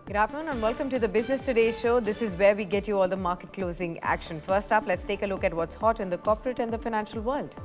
Good afternoon and welcome to the Business Today show. This is where we get you all the market closing action. First up, let's take a look at what's hot in the corporate and the financial world.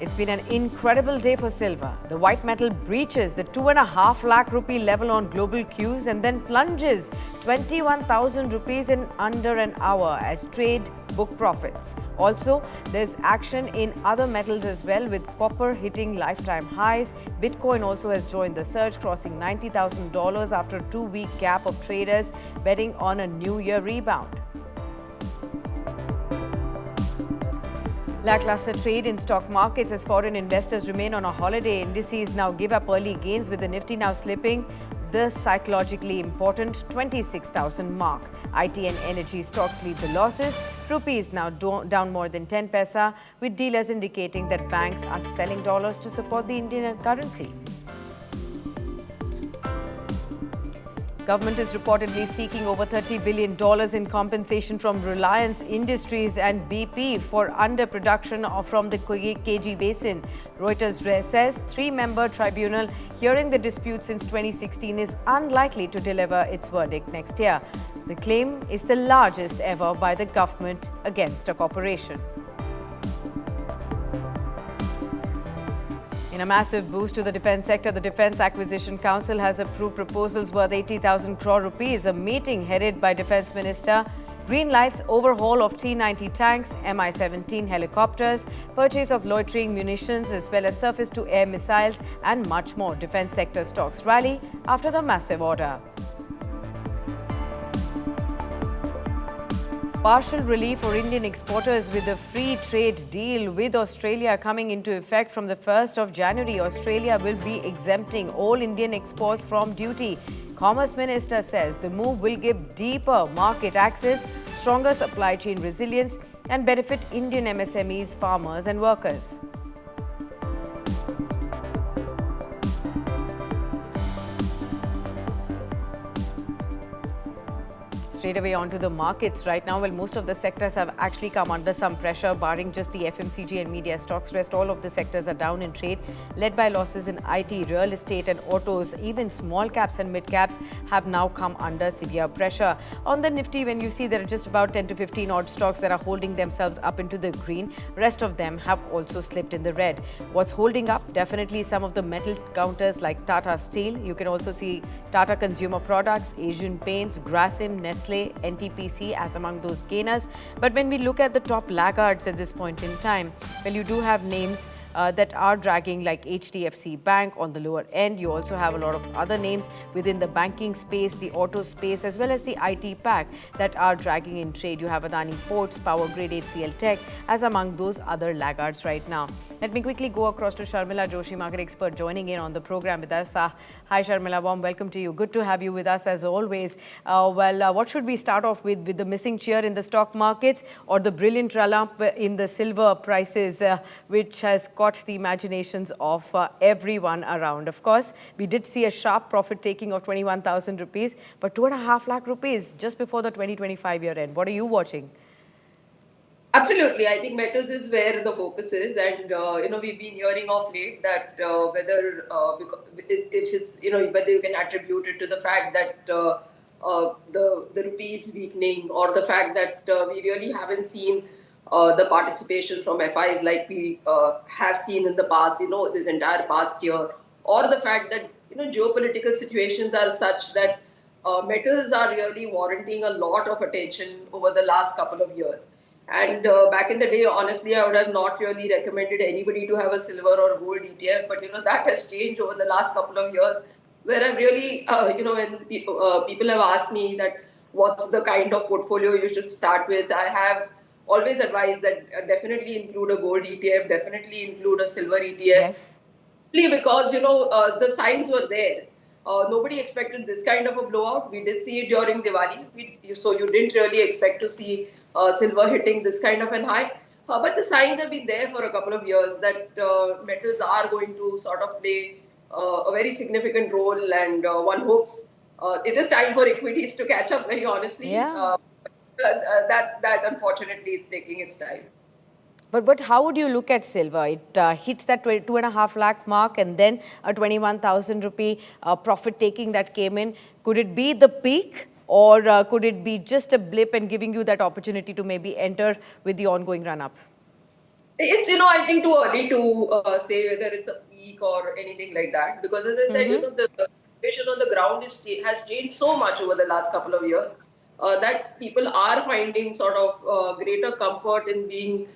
It's been an incredible day for silver. The white metal breaches the 2.5 lakh rupee level on global cues and then plunges 21,000 rupees in under an hour as trade book profits. Also, there's action in other metals as well, with copper hitting lifetime highs. Bitcoin also has joined the surge, crossing $90,000 after a 2-week gap of traders betting on a New Year rebound. Lackluster trade in stock markets as foreign investors remain on a holiday. Indices now give up early gains, with the Nifty now slipping the psychologically important 26,000 mark. IT and energy stocks lead the losses. Rupee is now down more than 10 paisa, with dealers indicating that banks are selling dollars to support the Indian currency. Government is reportedly seeking over $30 billion in compensation from Reliance Industries and BP for underproduction from the KG Basin. Reuters says 3-member tribunal hearing the dispute since 2016 is unlikely to deliver its verdict next year. The claim is the largest ever by the government against a corporation. In a massive boost to the defence sector, the Defence Acquisition Council has approved proposals worth 80,000 crore rupees. A meeting headed by Defence Minister greenlights overhaul of T-90 tanks, Mi-17 helicopters, purchase of loitering munitions as well as surface-to-air missiles and much more. Defence sector stocks rally after the massive order. Partial relief for Indian exporters with the free trade deal with Australia coming into effect from the 1st of January. Australia will be exempting all Indian exports from duty. Commerce Minister says the move will give deeper market access, stronger supply chain resilience and benefit Indian MSMEs, farmers and workers. Straight away onto the markets right now. Well, most of the sectors have actually come under some pressure, barring just the FMCG and media stocks. Rest all of the sectors are down in trade, led by losses in IT, real estate and autos. Even small caps and mid caps have now come under severe pressure. On the Nifty, when you see there are just about 10 to 15 odd stocks that are holding themselves up into the green, rest of them have also slipped in the red. What's holding up? Definitely some of the metal counters like Tata Steel. You can also see Tata Consumer Products, Asian Paints, Grasim, Nestle, NTPC as among those gainers. But when we look at the top laggards at this point in time, well, you do have names that are dragging, like HDFC Bank on the lower end. You also have a lot of other names within the banking space, the auto space, as well as the IT pack that are dragging in trade. You have Adani Ports, Power Grid, HCL Tech as among those other laggards right now. Let me quickly go across to Sharmila Joshi, market expert, joining in on the program with us. Hi Sharmila, warm welcome to you. Good to have you with us as always. What should we start off with the missing cheer in the stock markets or the brilliant run-up in the silver prices, which has caught the imaginations of everyone around? Of course, we did see a sharp profit taking of 21,000 rupees, but 2.5 lakh rupees just before the 2025 year end. What are you watching? Absolutely, I think metals is where the focus is, and we've been hearing of late that whether if it's whether you can attribute it to the fact that the rupee is weakening, or the fact that we really haven't seen the participation from FIIs like we have seen in the past, this entire past year, or the fact that geopolitical situations are such that metals are really warranting a lot of attention over the last couple of years. And back in the day, honestly, I would have not really recommended anybody to have a silver or gold ETF. But, that has changed over the last couple of years, where I've really, when people have asked me that what's the kind of portfolio you should start with, I have always advised that definitely include a gold ETF, definitely include a silver ETF. Yes. Because, the signs were there. Nobody expected this kind of a blowout. We did see it during Diwali. So you didn't really expect to see silver hitting this kind of an high. But the signs have been there for a couple of years that metals are going to sort of play a very significant role, and one hopes it is time for equities to catch up, very honestly. Yeah. That unfortunately it's taking its time. But how would you look at silver? It hits that 2.5 lakh mark and then a 21,000 rupee profit taking that came in. Could it be the peak, or could it be just a blip and giving you that opportunity to maybe enter with the ongoing run-up? It's, I think too early to say whether it's a peak or anything like that. Because as I said, the situation on the ground has changed so much over the last couple of years that people are finding sort of greater comfort in being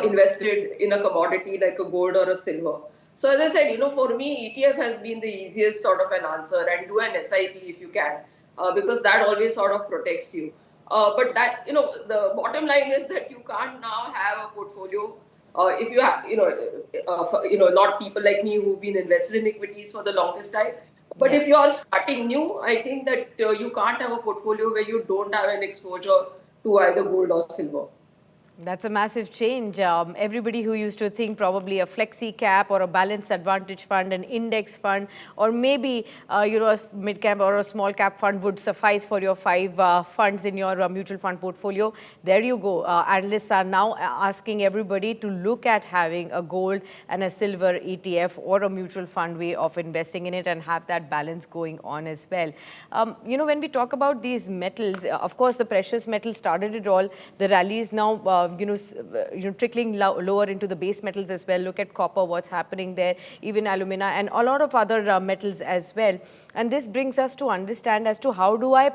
invested in a commodity like a gold or a silver. So as I said, for me, ETF has been the easiest sort of an answer, and do an SIP if you can, because that always sort of protects you. But that, the bottom line is that you can't now have a portfolio if you have, not people like me who've been invested in equities for the longest time. But if you are starting new, I think that you can't have a portfolio where you don't have an exposure to either gold or silver. That's a massive change. Everybody who used to think probably a flexi cap or a balanced advantage fund, an index fund, or maybe a mid cap or a small cap fund would suffice for your 5 funds in your mutual fund portfolio. There you go. Analysts are now asking everybody to look at having a gold and a silver ETF or a mutual fund way of investing in it and have that balance going on as well. When we talk about these metals, of course, the precious metals started it all. The rally is now trickling lower into the base metals as well. Look at copper, what's happening there, even alumina and a lot of other metals as well. And this brings us to understand as to how do I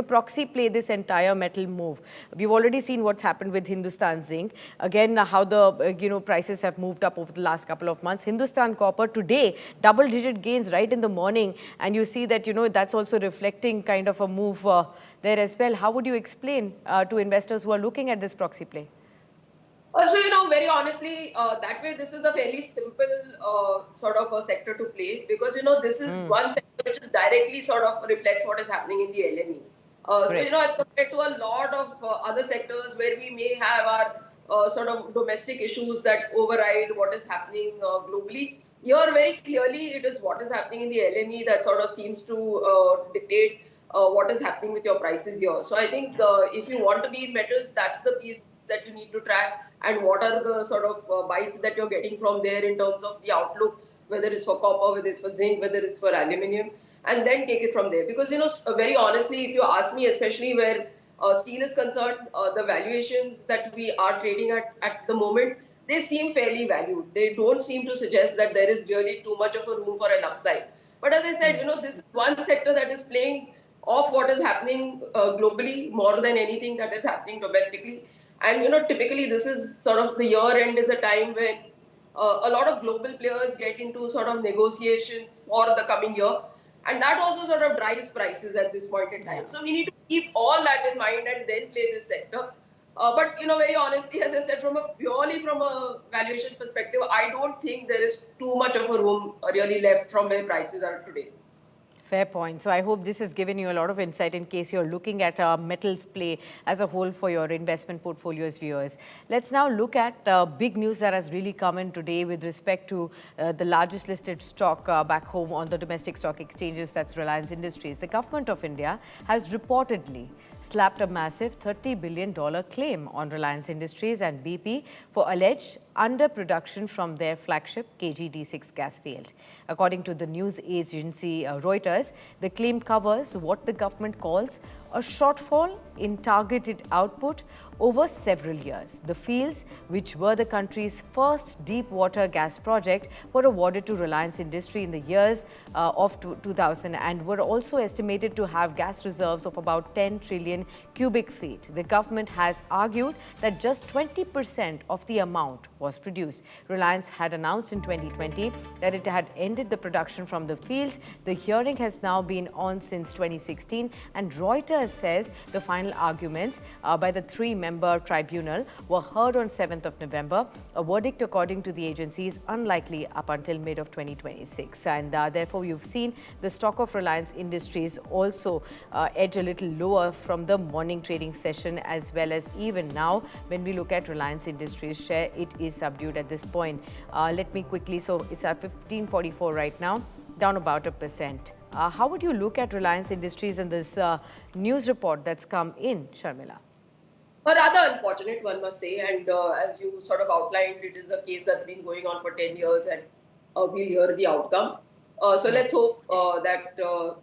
proxy play this entire metal move. We've already seen what's happened with Hindustan Zinc. Again, how the prices have moved up over the last couple of months. Hindustan Copper today, double-digit gains right in the morning, and you see that that's also reflecting kind of a move there as well. How would you explain to investors who are looking at this proxy play? So, very honestly, that way this is a fairly simple sort of a sector to play, because, this is one sector which is directly sort of reflects what is happening in the LME. So, as compared to a lot of other sectors where we may have our sort of domestic issues that override what is happening globally, here very clearly it is what is happening in the LME that sort of seems to dictate what is happening with your prices here. So I think if you want to be in metals, that's the piece that you need to track, and what are the sort of bites that you're getting from there in terms of the outlook, whether it's for copper, whether it's for zinc, whether it's for aluminium, and then take it from there. Because, very honestly, if you ask me, especially where steel is concerned, the valuations that we are trading at the moment, they seem fairly valued. They don't seem to suggest that there is really too much of a room for an upside. But as I said, this is one sector that is playing off what is happening globally more than anything that is happening domestically. And, typically this is sort of the year end is a time when a lot of global players get into sort of negotiations for the coming year. And that also sort of drives prices at this point in time. So we need to keep all that in mind and then play this sector. But, very honestly, as I said, purely from a valuation perspective, I don't think there is too much of a room really left from where prices are today. Fair point. So I hope this has given you a lot of insight in case you're looking at metals play as a whole for your investment portfolios, viewers. Let's now look at big news that has really come in today with respect to the largest listed stock back home on the domestic stock exchanges, that's Reliance Industries. The government of India has reportedly slapped a massive $30 billion claim on Reliance Industries and BP for alleged underproduction from their flagship KG-D6 gas field. According to the news agency Reuters, the claim covers what the government calls a shortfall in targeted output over several years. The fields, which were the country's first deep water gas project, were awarded to Reliance Industries in the years of 2000 and were also estimated to have gas reserves of about 10 trillion cubic feet. The government has argued that just 20% of the amount was produced. Reliance had announced in 2020 that it had ended the production from the fields. The hearing has now been on since 2016, and Reuters says the final arguments by the 3-member tribunal were heard on 7th of November. A verdict, according to the agency, is unlikely up until mid of 2026. And therefore, you've seen the stock of Reliance Industries also edge a little lower from the morning trading session, as well as even now when we look at Reliance Industries share, it is subdued at this point. Let me quickly, so it's at 1544 right now, down about 1%. How would you look at Reliance Industries and this news report that's come in, Sharmila? or rather unfortunate, one must say. And as you sort of outlined, it is a case that's been going on for 10 years, and we'll hear the outcome. So Yeah. let's hope that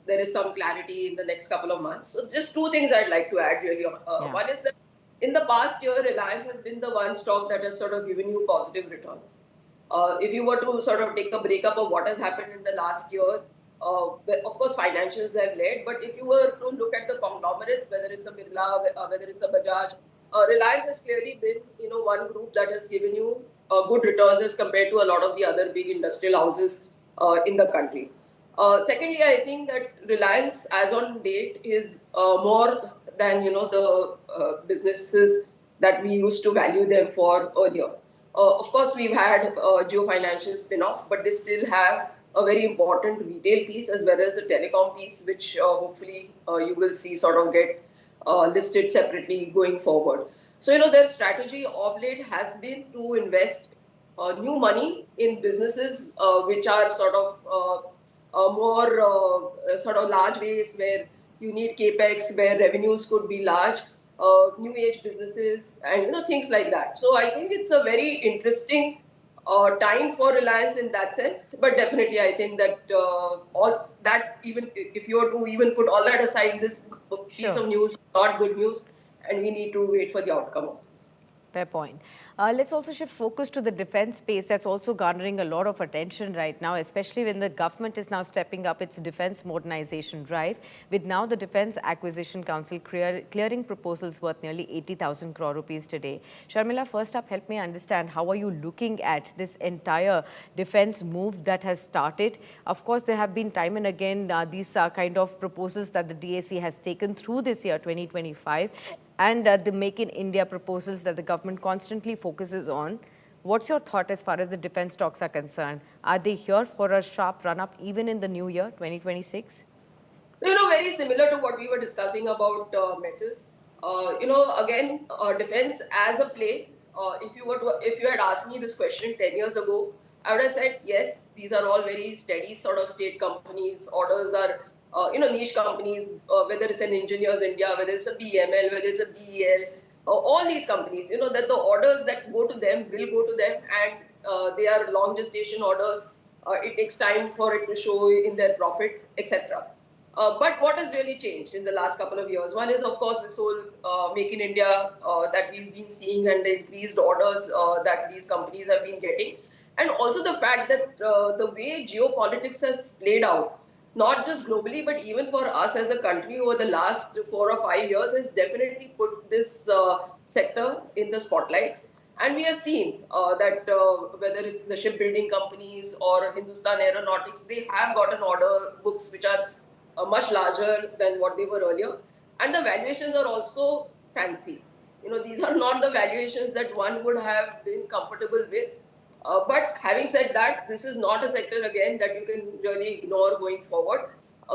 there is some clarity in the next couple of months. So just two things I'd like to add really. Yeah. One is that in the past year, Reliance has been the one stock that has sort of given you positive returns. If you were to sort of take a breakup of what has happened in the last year, of course, financials have led, but if you were to look at the conglomerates, whether it's a Birla, whether it's a Bajaj, Reliance has clearly been, one group that has given you good returns as compared to a lot of the other big industrial houses in the country. Secondly, I think that Reliance, as on date, is more than the businesses that we used to value them for earlier. Of course, we've had Geo Financial spin-off, but they still have a very important retail piece as well as a telecom piece, which hopefully you will see sort of get listed separately going forward. So, their strategy of late has been to invest new money in businesses which are sort of more sort of large base where you need capex, where revenues could be large, new age businesses, and things like that. So I think it's a very interesting time for Reliance in that sense. But definitely, I think that all that, even if you were to even put all that aside, this piece Sure. of news not good news, and we need to wait for the outcome of this. Fair point. Let's also shift focus to the defense space that's also garnering a lot of attention right now, especially when the government is now stepping up its defense modernization drive, with now the Defense Acquisition Council clearing proposals worth nearly 80,000 crore rupees today. Sharmila, first up, help me understand, how are you looking at this entire defense move that has started? Of course, there have been time and again these kind of proposals that the DAC has taken through this year, 2025. And the Make in India proposals that the government constantly focuses on. What's your thought as far as the defense stocks are concerned? Are they here for a sharp run-up even in the new year, 2026? Very similar to what we were discussing about metals. Again, defense as a play. If you had asked me this question 10 years ago, I would have said yes. These are all very steady sort of state companies. Orders are, niche companies. Whether it's an Engineers India, whether it's a BML, whether it's a BEL, all these companies. That the orders that go to them will go to them, and they are long gestation orders. It takes time for it to show in their profit, etc. But what has really changed in the last couple of years? One is, of course, this whole Make in India that we've been seeing, and the increased orders that these companies have been getting. And also the fact that the way geopolitics has played out, not just globally, but even for us as a country over the last 4 or 5 years, has definitely put this sector in the spotlight. And we have seen that whether it's the shipbuilding companies or Hindustan Aeronautics, they have gotten order books which are much larger than what they were earlier. And the valuations are also fancy. These are not the valuations that one would have been comfortable with. But having said that, this is not a sector again that you can really ignore going forward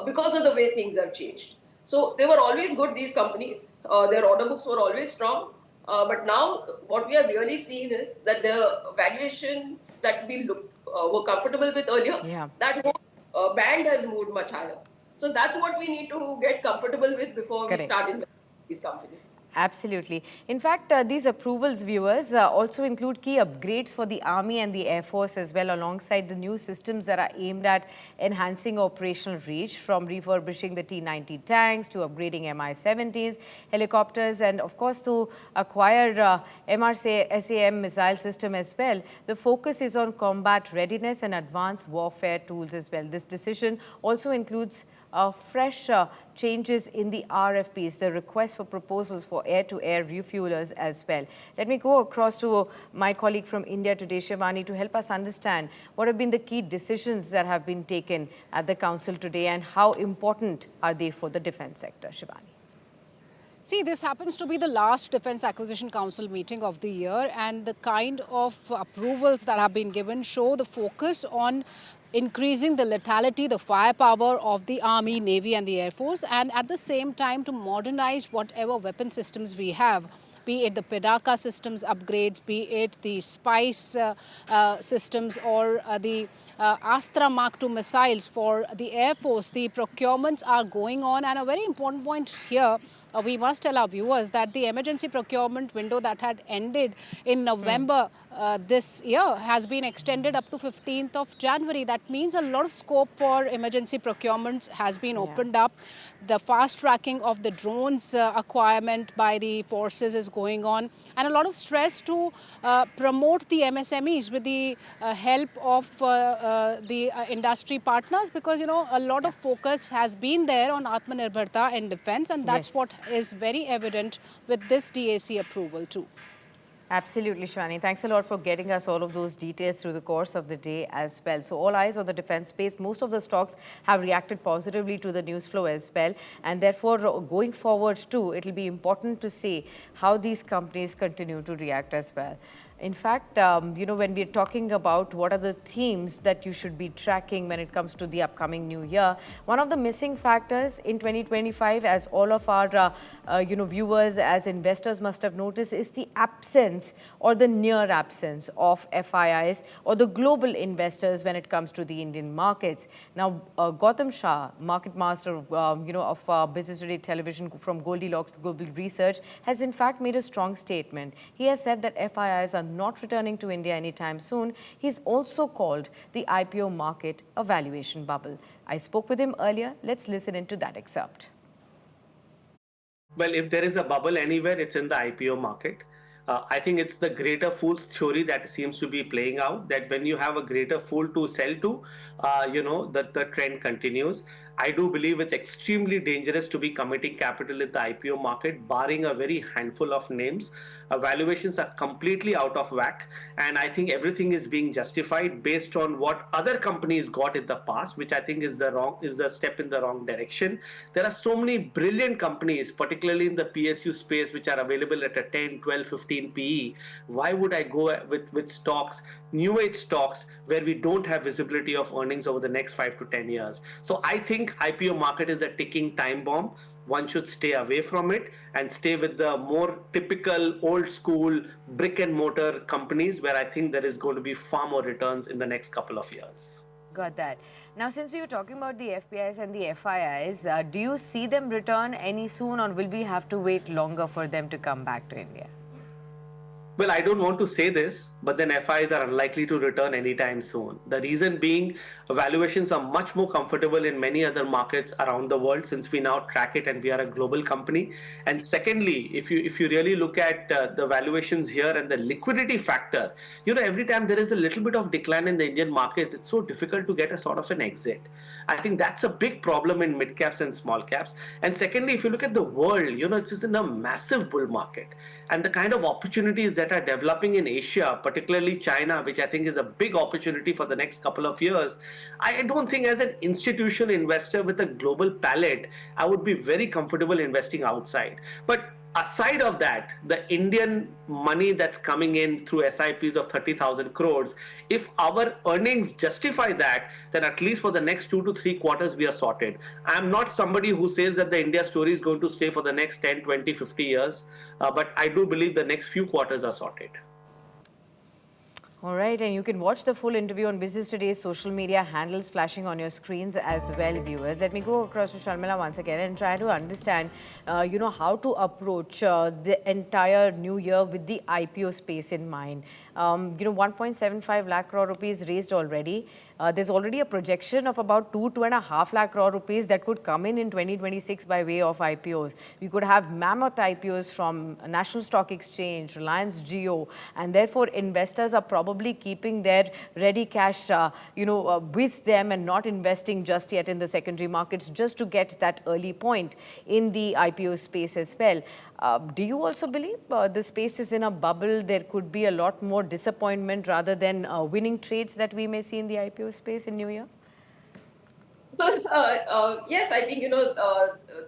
because of the way things have changed. So they were always good, these companies. Their order books were always strong. But now what we have really seen is that the valuations that we were comfortable with earlier, Yeah. that whole band has moved much higher. So that's what we need to get comfortable with before we Correct. start investing in these companies. Absolutely. In fact, these approvals, viewers, also include key upgrades for the Army and the Air Force as well, alongside the new systems that are aimed at enhancing operational reach, from refurbishing the T-90 tanks to upgrading Mi-70s, helicopters, and of course to acquire MRSAM missile system as well. The focus is on combat readiness and advanced warfare tools as well. This decision also includes fresh changes in the RFPs, the request for proposals for air-to-air refuelers as well. Let me go across to my colleague from India today, Shivani, to help us understand what have been the key decisions that have been taken at the council today and how important are they for the defense sector. Shivani. See, this happens to be the last Defence Acquisition Council meeting of the year, and the kind of approvals that have been given show the focus on increasing the lethality, the firepower of the Army, Navy and the Air Force, and at the same time to modernize whatever weapon systems we have, be it the Pedaka systems upgrades, be it the Spice systems or the Astra Mark II missiles for the Air Force. The procurements are going on, and a very important point here we must tell our viewers that the emergency procurement window that had ended in November this year has been extended up to 15th of January. That means a lot of scope for emergency procurements has been opened up. The fast tracking of the drones acquirement by the forces is going on, and a lot of stress to promote the MSMEs with the help of the industry partners, because a lot of focus has been there on Atmanirbharta and defense, and that's what is very evident with this DAC approval too. Absolutely, Shani. Thanks a lot for getting us all of those details through the course of the day as well. So all eyes on the defense space. Most of the stocks have reacted positively to the news flow as well. And therefore, going forward too, it will be important to see how these companies continue to react as well. In fact, when we're talking about what are the themes that you should be tracking when it comes to the upcoming new year, one of the missing factors in 2025, as all of our viewers, as investors must have noticed, is the absence or the near absence of FIIs or the global investors when it comes to the Indian markets. Now, Gautam Shah, market master of Business Today Television from Goldilocks Global Research, has in fact made a strong statement. He has said that FIIs are not returning to India anytime soon. He's also called the IPO market a valuation bubble. I spoke with him earlier. Let's listen into that excerpt. Well, if there is a bubble anywhere, it's in the IPO market. I think it's the greater fool's theory that seems to be playing out, that when you have a greater fool to sell to, that the trend continues. I do believe it's extremely dangerous to be committing capital in the IPO market, barring a very handful of names. Valuations are completely out of whack, and I think everything is being justified based on what other companies got in the past, which I think is the step in the wrong direction. There are so many brilliant companies, particularly in the PSU space, which are available at a 10, 12, 15 PE. Why would I go with stocks, new age stocks, where we don't have visibility of earnings over the next 5 to 10 years? So I think IPO market is a ticking time bomb. One should stay away from it and stay with the more typical old school brick and mortar companies, where I think there is going to be far more returns in the next couple of years. Got that. Now, since we were talking about the FPIs and the FIIs, do you see them return any soon, or will we have to wait longer for them to come back to India? Well, I don't want to say this, but then FIs are unlikely to return anytime soon. The reason being, valuations are much more comfortable in many other markets around the world, since we now track it and we are a global company. And secondly, if you really look at the valuations here and the liquidity factor, every time there is a little bit of decline in the Indian markets, it's so difficult to get a sort of an exit. I think that's a big problem in mid caps and small caps. And secondly, if you look at the world, it's just in a massive bull market, and the kind of opportunities that are developing in Asia, particularly China, which I think is a big opportunity for the next couple of years. I don't think, as an institutional investor with a global palette, I would be very comfortable investing outside. But aside of that, the Indian money that's coming in through SIPs of 30,000 crores, if our earnings justify that, then at least for the next 2 to 3 quarters, we are sorted. I'm not somebody who says that the India story is going to stay for the next 10, 20, 50 years, but I do believe the next few quarters are sorted. All right, and you can watch the full interview on Business Today's social media handles flashing on your screens as well, viewers. Let me go across to Sharmila once again and try to understand, how to approach the entire new year with the IPO space in mind. 1.75 lakh crore rupees raised already. There's already a projection of about 2.5 lakh crore rupees that could come in 2026 by way of IPOs. We could have mammoth IPOs from National Stock Exchange, Reliance Jio, and therefore investors are probably keeping their ready cash, with them and not investing just yet in the secondary markets, just to get that early point in the IPO space as well. Do you also believe the space is in a bubble? There could be a lot more disappointment rather than winning trades that we may see in the IPO space in New Year? So, yes, I think,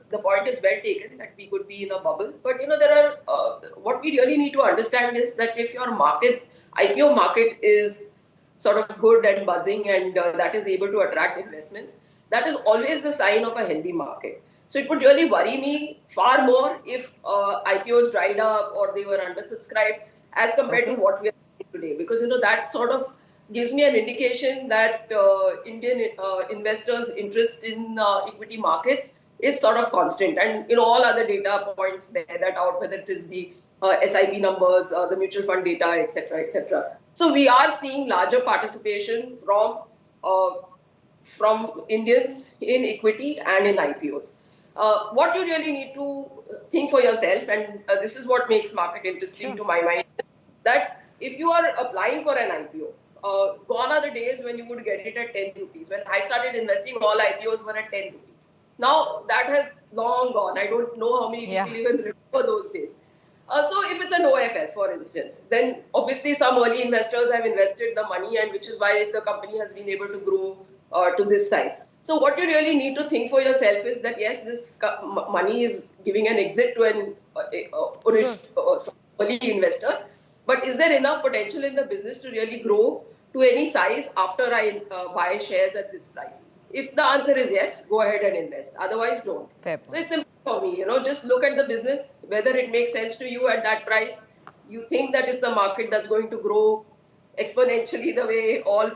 the point is well taken that we could be in a bubble. But, there are, what we really need to understand is that if your IPO market is sort of good and buzzing, and that is able to attract investments, that is always the sign of a healthy market. So it would really worry me far more if IPOs dried up or they were undersubscribed as compared to what we are seeing today. Because, that sort of gives me an indication that Indian investors' interest in equity markets is sort of constant, and all other data points bear that out, whether it is the SIP numbers, the mutual fund data, etc., etc. So we are seeing larger participation from Indians in equity and in IPOs. What you really need to think for yourself, and this is what makes market interesting to my mind, that if you are applying for an IPO, gone are the days when you would get it at 10 rupees. When I started investing, all IPOs were at 10 rupees. Now that has long gone. I don't know how many people even remember those days. So if it's an OFS, for instance, then obviously some early investors have invested the money, and which is why the company has been able to grow to this size. So what you really need to think for yourself is that yes, this money is giving an exit to an early investors, but is there enough potential in the business to really grow to any size after I buy shares at this price? If the answer is yes, go ahead and invest. Otherwise, don't. So it's simple for me, just look at the business, whether it makes sense to you at that price. You think that it's a market that's going to grow exponentially the way all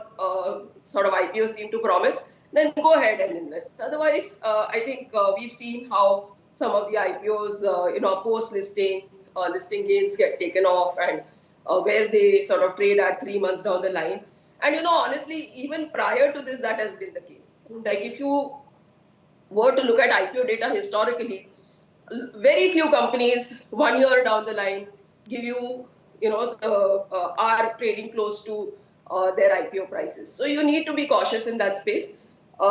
sort of IPOs seem to promise, then go ahead and invest. Otherwise, I think we've seen how some of the IPOs, post-listing, listing gains get taken off, and where they sort of trade at 3 months down the line. And honestly, even prior to this, that has been the case. Like if you were to look at IPO data historically, very few companies 1 year down the line give you, are trading close to their IPO prices. So you need to be cautious in that space.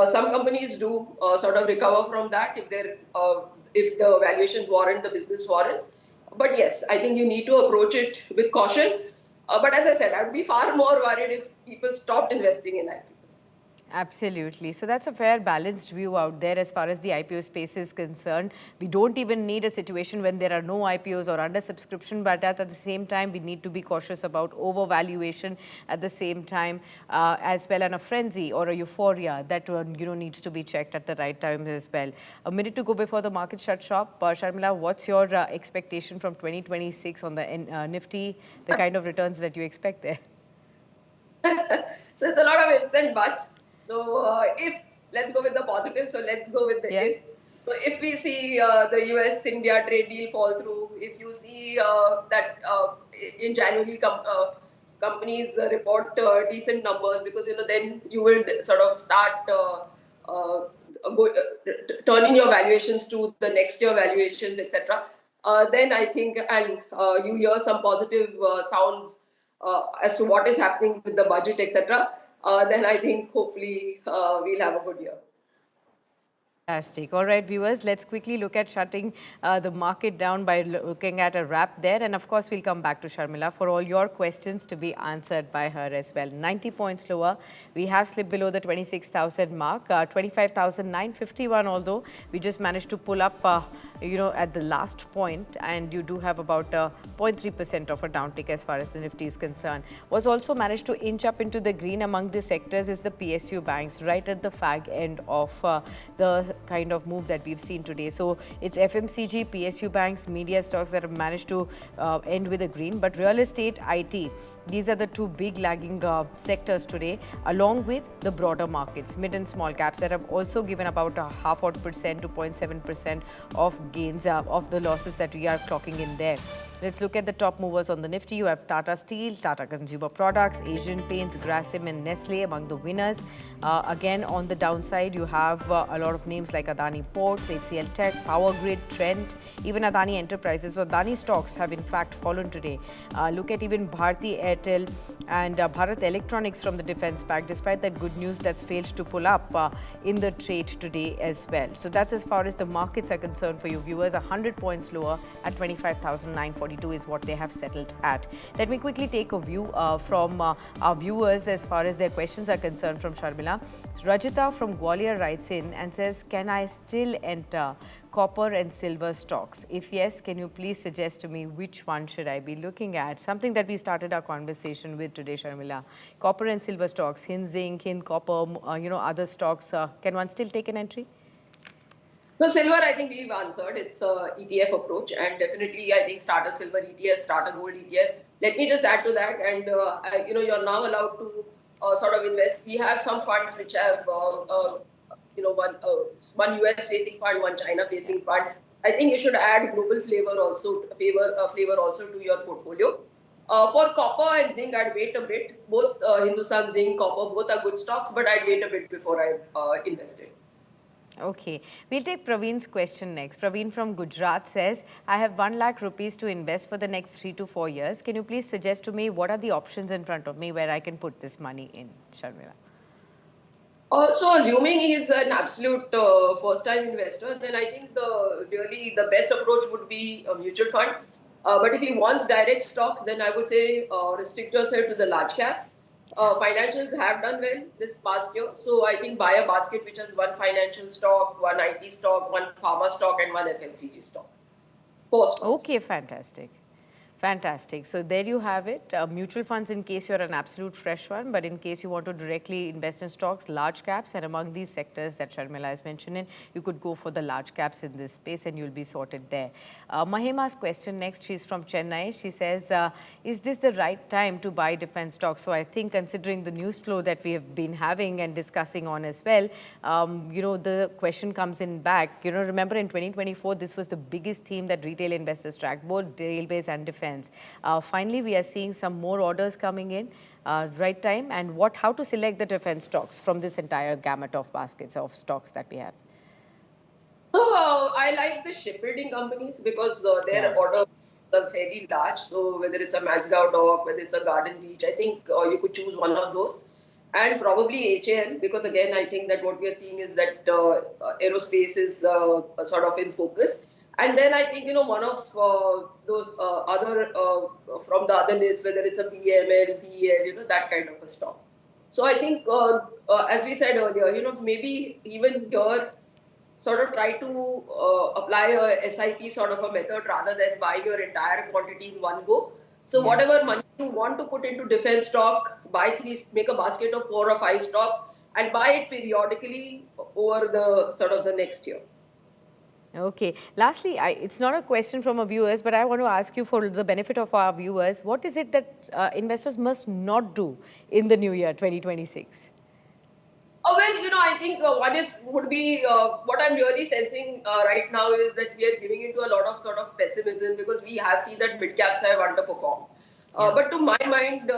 Some companies do sort of recover from that if the valuations warrant, the business warrants. But yes, I think you need to approach it with caution. But as I said, I would be far more worried if people stopped investing in IPOs. Absolutely. So that's a fair balanced view out there as far as the IPO space is concerned. We don't even need a situation when there are no IPOs or under subscription, but at the same time, we need to be cautious about overvaluation at the same time as well, and a frenzy or a euphoria that needs to be checked at the right time as well. A minute to go before the market shut shop. Sharmila, what's your expectation from 2026 on the Nifty, the kind of returns that you expect there? So it's a lot of ifs and buts. So let's go with the positives. So let's go with the ifs. So if we see the US-India trade deal fall through, if you see that in January companies report decent numbers, because then you will sort of start turning your valuations to the next year valuations, etc. Then I think, and you hear some positive sounds as to what is happening with the budget, etc. Then I think hopefully we'll have a good year. Fantastic. All right, viewers, let's quickly look at shutting the market down by looking at a wrap there. And of course, we'll come back to Sharmila for all your questions to be answered by her as well. 90 points lower. We have slipped below the 26,000 mark, 25,951, although we just managed to pull up, at the last point. And you do have about 0.3% of a downtick as far as the Nifty is concerned. What's also managed to inch up into the green among the sectors is the PSU banks, right at the fag end of the kind of move that we've seen today. So it's FMCG, PSU banks, media stocks that have managed to end with a green, but real estate, IT, these are the two big lagging sectors today, along with the broader markets, mid and small caps that have also given about a 0.5% to 0.7% of gains of the losses that we are clocking in there. Let's look at the top movers on the Nifty. You have Tata Steel, Tata Consumer Products, Asian Paints, Grasim and Nestle among the winners. Again, on the downside, you have a lot of names like Adani Ports, HCL Tech, Power Grid, Trent, even Adani Enterprises. So Adani stocks have in fact fallen today. Look at even Bharti Airtel and Bharat Electronics from the defense pack, despite that good news that's failed to pull up in the trade today as well. So that's as far as the markets are concerned for you viewers. 100 points lower at 25,942 is what they have settled at. Let me quickly take a view from our viewers as far as their questions are concerned from Sharmila. Rajita from Gwalior writes in and says, can I still enter copper and silver stocks? If yes, can you please suggest to me which one should I be looking at? Something that we started our conversation with today, Sharmila. Copper and silver stocks, Hind Zinc, Hind Copper, other stocks. Can one still take an entry? So silver, I think we've answered. It's a ETF approach, and definitely I think start a silver ETF, start a gold ETF. Let me just add to that, and you're now allowed to sort of invest. We have some funds which have one US facing fund, one China facing fund. I think you should add global flavor also to your portfolio. For copper and zinc, I'd wait a bit. Both Hindustan Zinc, copper, both are good stocks, but I'd wait a bit before I invested. Okay, we'll take Praveen's question next. Praveen from Gujarat says, I have 1 lakh rupees to invest for the next 3 to 4 years. Can you please suggest to me what are the options in front of me where I can put this money in, Sharmila? So assuming he is an absolute first-time investor, then I think really the best approach would be mutual funds. But if he wants direct stocks, then I would say restrict yourself to the large caps. Financials have done well this past year. So I think buy a basket which has one financial stock, one IT stock, one pharma stock, and one FMCG stock. 4 stocks. Okay, fantastic. Fantastic. So there you have it. Mutual funds in case you're an absolute fresh one, but in case you want to directly invest in stocks, large caps, and among these sectors that Sharmila has mentioned in, you could go for the large caps in this space and you'll be sorted there. Mahima's question next, she's from Chennai. She says, is this the right time to buy defense stocks? So I think considering the news flow that we have been having and discussing on as well, the question comes in back. Remember in 2024, this was the biggest theme that retail investors tracked, both railways and defense. Finally, we are seeing some more orders coming in, right time, and how to select the defense stocks from this entire gamut of baskets of stocks that we have. So I like the shipbuilding companies because their orders are very large. So whether it's a Mazda dock, whether it's a Garden Beach, I think you could choose one of those. And probably HAL, because again, I think that what we are seeing is that aerospace is sort of in focus. And then I think, one of those other, from the other list, whether it's a BML, PEL, that kind of a stock. So I think, as we said earlier, maybe even here, sort of try to apply a SIP sort of a method rather than buying your entire quantity in one go. So whatever money you want to put into defense stock, make a basket of 4 or 5 stocks and buy it periodically over the next year. Okay. Lastly, it's not a question from our viewers, but I want to ask you for the benefit of our viewers, what is it that investors must not do in the new year, 2026? Well, I think would be what I'm really sensing right now is that we are giving into a lot of sort of pessimism because we have seen that mid caps have underperformed. But to my mind,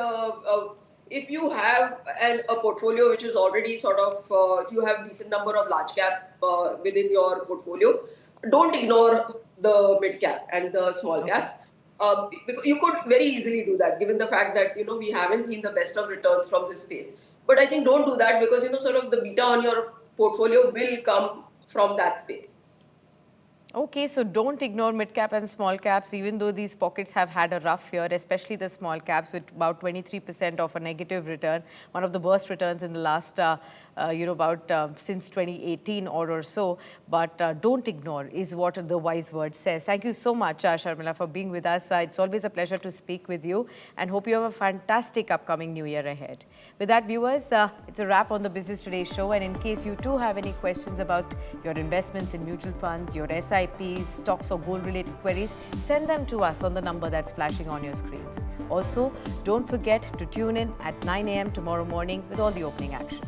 if you have a portfolio which is already sort of, you have decent number of large cap within your portfolio, don't ignore the mid cap and the small caps. Because you could very easily do that given the fact that, we haven't seen the best of returns from this space. But I think don't do that because, sort of the beta on your portfolio will come from that space. Okay, so don't ignore mid-cap and small caps, even though these pockets have had a rough year, especially the small caps with about 23% of a negative return, one of the worst returns in the last, since 2018 or so. But don't ignore is what the wise word says. Thank you so much, Sharmila, for being with us. It's always a pleasure to speak with you and hope you have a fantastic upcoming new year ahead. With that, viewers, it's a wrap on the Business Today show. And in case you too have any questions about your investments in mutual funds, your SIPs, stocks or gold-related queries, send them to us on the number that's flashing on your screens. Also, don't forget to tune in at 9 a.m. tomorrow morning with all the opening action.